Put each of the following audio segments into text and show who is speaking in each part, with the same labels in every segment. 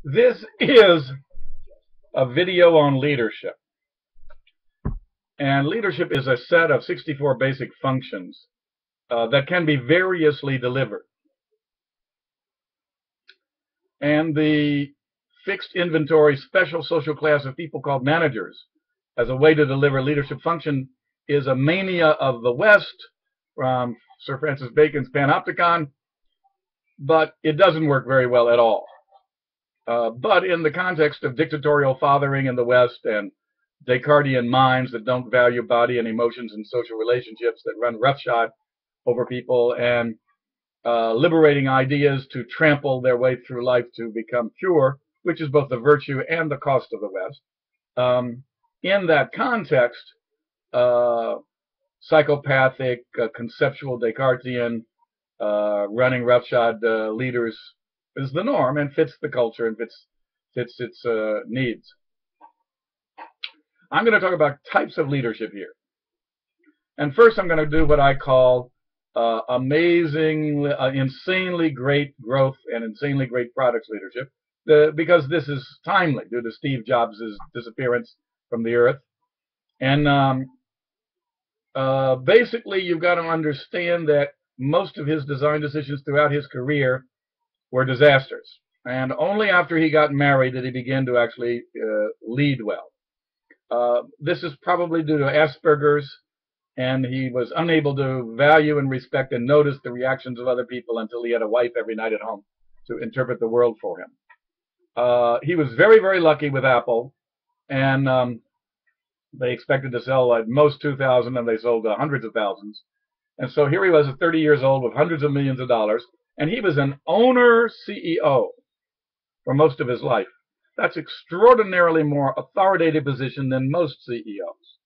Speaker 1: This is a video on leadership. And leadership is a set of 64 basic functions that can be variously delivered. And the fixed inventory special social class of people called managers as a way to deliver leadership function is a mania of the West from Sir Francis Bacon's Panopticon, but it doesn't work very well at all. But in the context of dictatorial fathering in the West and Descartesian minds that don't value body and emotions and social relationships, that run roughshod over people, and liberating ideas to trample their way through life to become pure, which is both the virtue and the cost of the West. In that context, psychopathic, conceptual Descartesian, running roughshod leaders is the norm and fits the culture and fits its needs. I'm going to talk about types of leadership here. And first I'm going to do what I call insanely great growth and insanely great products leadership, because this is timely due to Steve Jobs' disappearance from the earth. And basically, you've got to understand that most of his design decisions throughout his career were disasters. And only after he got married did he begin to actually lead well. This is probably due to Asperger's, and he was unable to value and respect and notice the reactions of other people until he had a wife every night at home to interpret the world for him. He was very, very lucky with Apple, and they expected to sell at most 2,000, and they sold hundreds of thousands. And so here he was at 30 years old with hundreds of millions of dollars, and he was an owner CEO for most of his life. That's extraordinarily more authoritative position than most CEOs.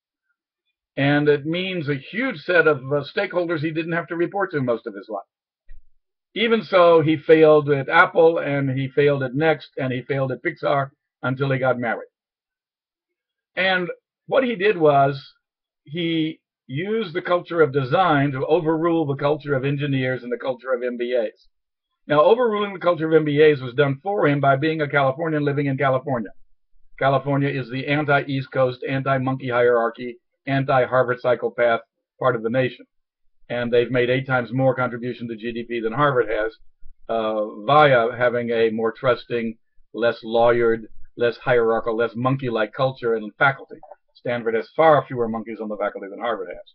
Speaker 1: And it means a huge set of stakeholders he didn't have to report to most of his life. Even so, he failed at Apple, and he failed at Next, and he failed at Pixar until he got married. And what he did was he used the culture of design to overrule the culture of engineers and the culture of MBAs. Now, overruling the culture of MBAs was done for him by being a Californian living in California. California is the anti-East Coast, anti-monkey hierarchy, anti-Harvard psychopath part of the nation. And they've made 8 times more contribution to GDP than Harvard has, via having a more trusting, less lawyered, less hierarchical, less monkey-like culture and faculty. Stanford has far fewer monkeys on the faculty than Harvard has.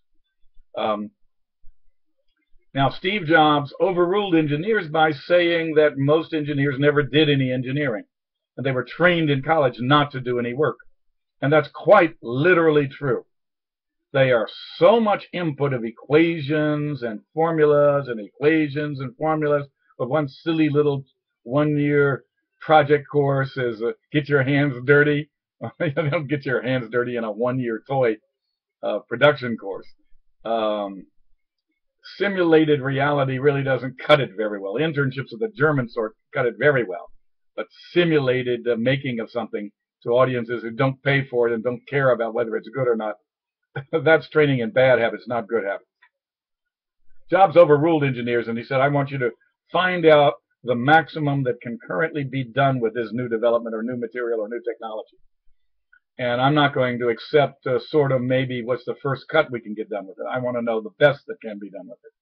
Speaker 1: Now, Steve Jobs overruled engineers by saying that most engineers never did any engineering, and they were trained in college not to do any work. And that's quite literally true. They are so much input of equations and formulas with one silly little one-year project course is get your hands dirty. You don't get your hands dirty in a one-year toy production course. Simulated reality really doesn't cut it very well. Internships of the German sort cut it very well. But simulated making of something to audiences who don't pay for it and don't care about whether it's good or not, that's training in bad habits, not good habits. Jobs overruled engineers, and he said, I want you to find out the maximum that can currently be done with this new development or new material or new technology. And I'm not going to accept sort of maybe what's the first cut we can get done with it. I want to know the best that can be done with it.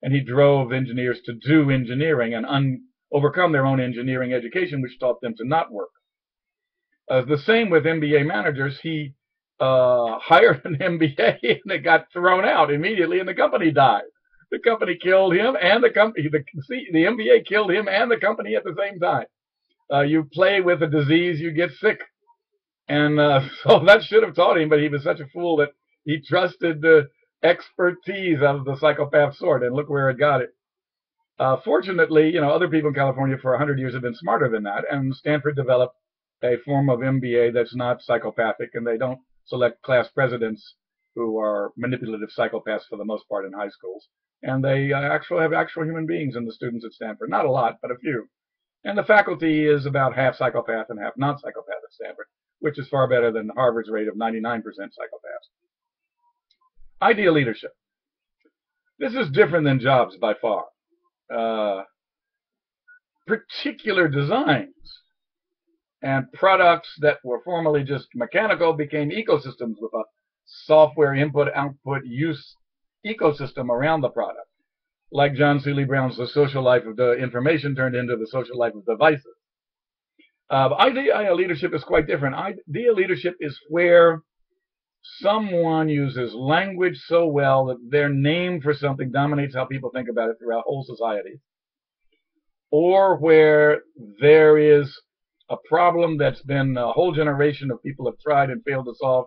Speaker 1: And he drove engineers to do engineering and overcome their own engineering education, which taught them to not work. The same with MBA managers. He hired an MBA, and it got thrown out immediately, and the company died. The company killed him, and the MBA killed him and the company at the same time. You play with a disease, you get sick. And so that should have taught him, but he was such a fool that he trusted the expertise of the psychopath sort, and look where it got it. Fortunately, other people in California for 100 years have been smarter than that, and Stanford developed a form of MBA that's not psychopathic, and they don't select class presidents who are manipulative psychopaths for the most part in high schools. And they actually have actual human beings in the students at Stanford. Not a lot, but a few. And the faculty is about half psychopath and half non-psychopath at Stanford, which is far better than Harvard's rate of 99% psychopaths. Ideal leadership. This is different than Jobs by far. Particular designs And products that were formerly just mechanical became ecosystems with a software input, output, use ecosystem around the product. Like John Seeley Brown's The Social Life of the Information turned into The Social Life of Devices. Idea leadership is quite different. Idea leadership is where someone uses language so well that their name for something dominates how people think about it throughout whole society, or where there is a problem that's been a whole generation of people have tried and failed to solve,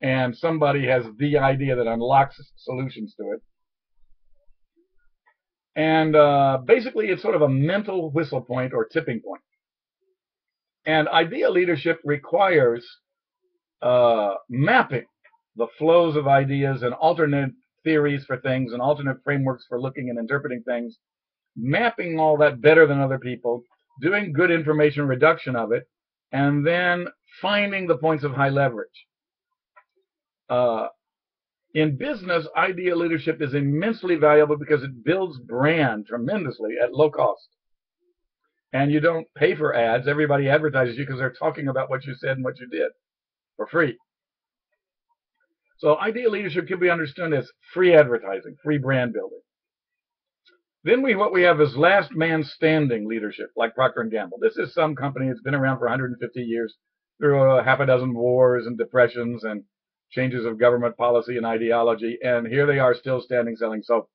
Speaker 1: and somebody has the idea that unlocks solutions to it. And basically, it's sort of a mental whistle point or tipping point. And idea leadership requires mapping the flows of ideas and alternate theories for things and alternate frameworks for looking and interpreting things, mapping all that better than other people, doing good information reduction of it, and then finding the points of high leverage. In business, idea leadership is immensely valuable because it builds brand tremendously at low cost. And you don't pay for ads. Everybody advertises you because they're talking about what you said and what you did for free. So idea leadership can be understood as free advertising, free brand building. Then what we have is last man standing leadership, like Procter & Gamble. This is some company that's been around for 150 years through half a dozen wars and depressions and changes of government policy and ideology, and here they are still standing selling soap.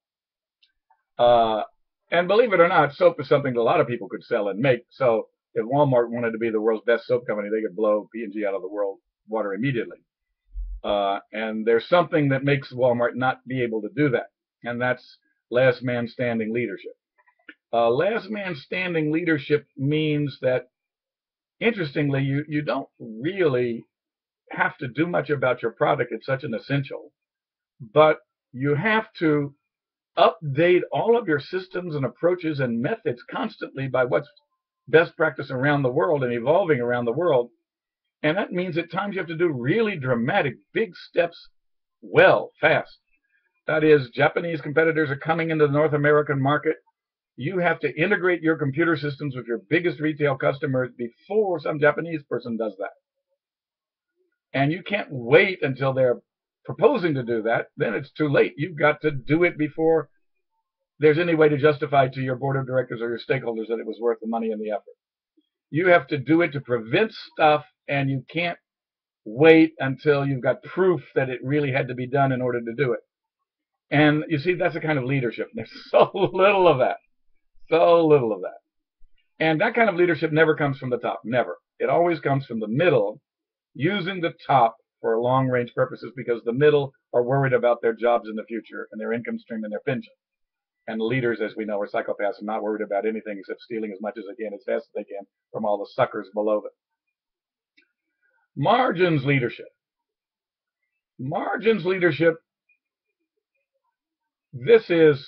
Speaker 1: And believe it or not, soap is something that a lot of people could sell and make. So if Walmart wanted to be the world's best soap company, they could blow P&G out of the world water immediately. And there's something that makes Walmart not be able to do that, and that's last man standing leadership. Last man standing leadership means that, interestingly, you don't really have to do much about your product. It's such an essential, but you have to update all of your systems and approaches and methods constantly by what's best practice around the world and evolving around the world. And that means at times you have to do really dramatic, big steps fast. That is, Japanese competitors are coming into the North American market. You have to integrate your computer systems with your biggest retail customers before some Japanese person does that. And you can't wait until they're proposing to do that. Then it's too late. You've got to do it before there's any way to justify to your board of directors or your stakeholders that it was worth the money and the effort. You have to do it to prevent stuff, and you can't wait until you've got proof that it really had to be done in order to do it. And you see, that's the kind of leadership. There's so little of that. So little of that. And that kind of leadership never comes from the top. Never. It always comes from the middle, using the top for long-range purposes, because the middle are worried about their jobs in the future and their income stream and their pension. And the leaders, as we know, are psychopaths and not worried about anything except stealing as much as they can, as fast as they can, from all the suckers below them. Margins leadership. Margins leadership, this is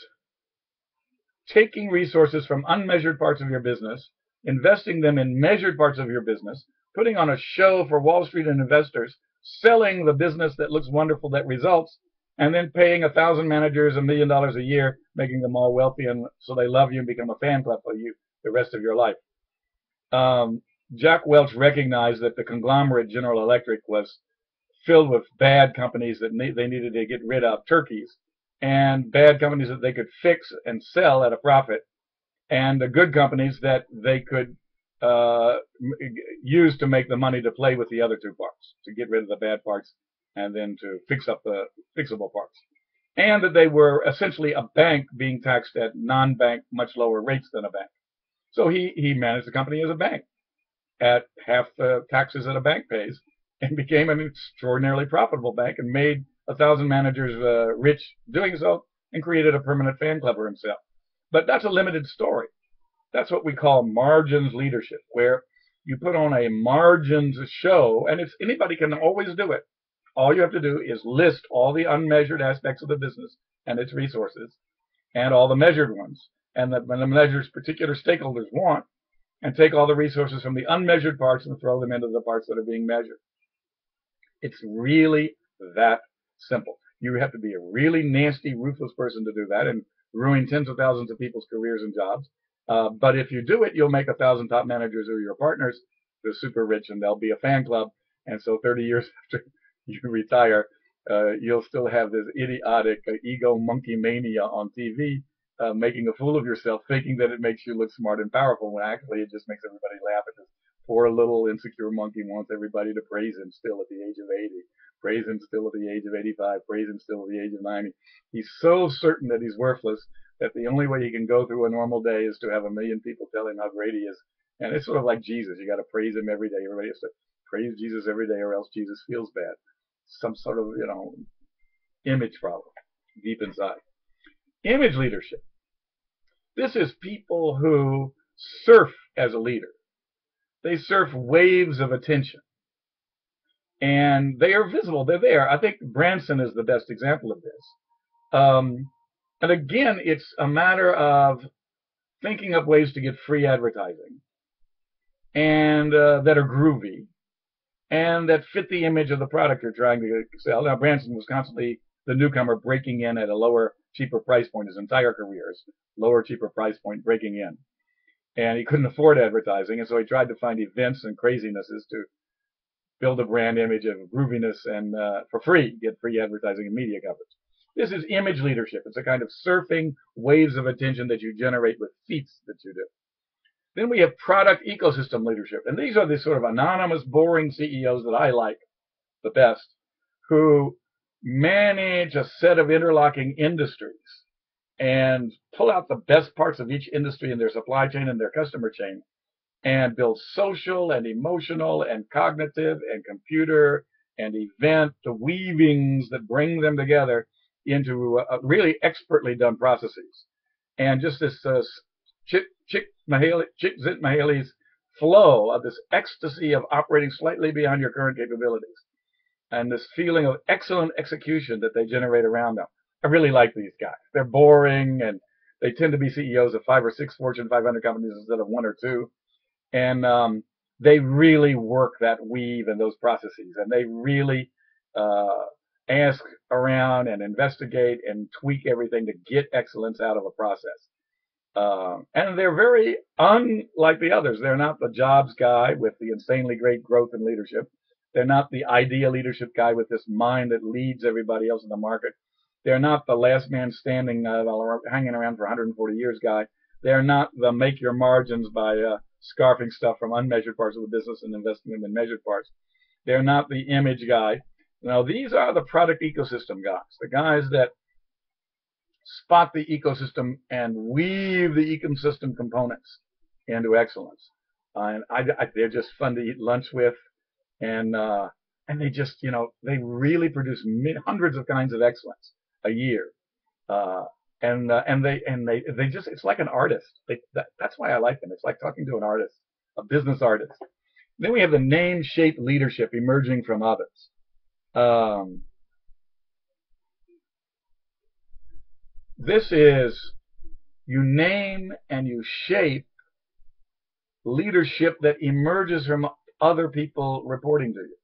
Speaker 1: taking resources from unmeasured parts of your business, investing them in measured parts of your business, putting on a show for Wall Street and investors, selling the business that looks wonderful, that results, and then paying 1,000 managers $1 million a year, making them all wealthy, and so they love you and become a fan club for you the rest of your life. Jack Welch recognized that the conglomerate General Electric was filled with bad companies that they needed to get rid of, turkeys, and bad companies that they could fix and sell at a profit, and the good companies that they could use to make the money to play with the other two parts, to get rid of the bad parts and then to fix up the fixable parts. And that they were essentially a bank being taxed at non-bank, much lower rates than a bank. So he managed the company as a bank at half the taxes that a bank pays, and became an extraordinarily profitable bank and made 1,000 managers rich doing so, and created a permanent fan club for himself. But that's a limited story. That's what we call margins leadership, where you put on a margins show, and anybody can always do it. All you have to do is list all the unmeasured aspects of the business and its resources, and all the measured ones, and the measures particular stakeholders want, and take all the resources from the unmeasured parts and throw them into the parts that are being measured. It's really that simple. You have to be a really nasty, ruthless person to do that and ruin tens of thousands of people's careers and jobs. But if you do it, you'll make 1,000 top managers who are your partners, the super rich, and there'll be a fan club. And so 30 years after you retire, you'll still have this idiotic ego monkey mania on TV, making a fool of yourself, thinking that it makes you look smart and powerful, when actually it just makes everybody laugh at this poor little insecure monkey wants everybody to praise him still at the age of 80, praise him still at the age of 85, praise him still at the age of 90. He's so certain that he's worthless that the only way he can go through a normal day is to have a million people tell him how great he is. And it's sort of like Jesus. You got to praise him every day. Everybody has to praise Jesus every day, or else Jesus feels bad. Some sort of, image problem deep inside. Image leadership. This is people who surf as a leader. They surf waves of attention. And they are visible. They're there. I think Branson is the best example of this. And again, it's a matter of thinking up ways to get free advertising, and that are groovy, and that fit the image of the product you're trying to sell. Now, Branson was constantly the newcomer, breaking in at a lower, cheaper price point his entire career. Lower, cheaper price point, breaking in. And he couldn't afford advertising, and so he tried to find events and crazinesses to build a brand image of grooviness and for free, get free advertising and media coverage. This is image leadership. It's a kind of surfing waves of attention that you generate with feats that you do. Then we have product ecosystem leadership. And these are the sort of anonymous, boring CEOs that I like the best, who manage a set of interlocking industries and pull out the best parts of each industry in their supply chain and their customer chain, and build social and emotional and cognitive and computer and event, the weavings that bring them together into really expertly done processes. And just this Csikszentmihalyi's flow of this ecstasy of operating slightly beyond your current capabilities, and this feeling of excellent execution that they generate around them. I really like these guys. They're boring, and they tend to be CEOs of 5 or 6 Fortune 500 companies instead of 1 or 2. And they really work that weave and those processes, and they really ask around and investigate and tweak everything to get excellence out of a process. And they're very unlike the others. They're not the jobs guy with the insanely great growth in leadership. They're not the idea leadership guy with this mind that leads everybody else in the market. They're not the last man standing, hanging around for 140 years guy. They're not the make your margins by scarfing stuff from unmeasured parts of the business and investing them in measured parts. They're not the image guy. No, these are the product ecosystem guys, the guys that spot the ecosystem and weave the ecosystem components into excellence. They're just fun to eat lunch with, and they just, they really produce hundreds of kinds of excellence a year. And they just, it's like an artist. That's why I like them. It's like talking to an artist, a business artist. Then we have the name, shape, leadership emerging from others. This is, you name and you shape leadership that emerges from other people reporting to you.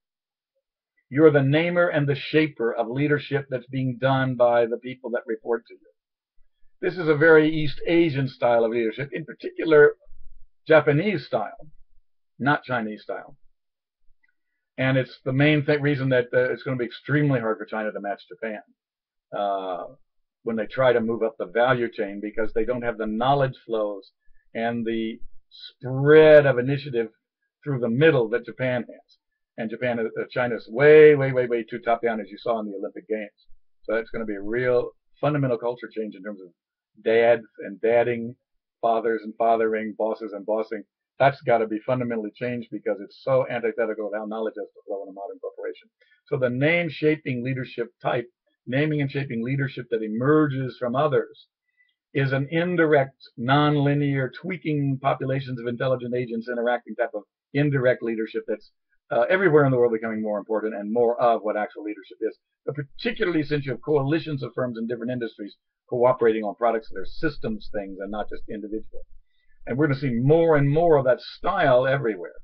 Speaker 1: You're the namer and the shaper of leadership that's being done by the people that report to you. This is a very East Asian style of leadership, in particular Japanese style, not Chinese style. And it's the main reason that it's going to be extremely hard for China to match Japan when they try to move up the value chain, because they don't have the knowledge flows and the spread of initiative through the middle that Japan has. And China's way, way, way, way too top down, as you saw in the Olympic Games. So it's going to be a real fundamental culture change in terms of dads and dadding, fathers and fathering, bosses and bossing. That's got to be fundamentally changed, because it's so antithetical of how knowledge has to flow in a modern corporation. So the name-shaping leadership type, naming and shaping leadership that emerges from others, is an indirect, non-linear, tweaking populations of intelligent agents interacting type of indirect leadership that's everywhere in the world becoming more important and more of what actual leadership is. But particularly since you have coalitions of firms in different industries cooperating on products that are systems things and not just individual. And we're going to see more and more of that style everywhere.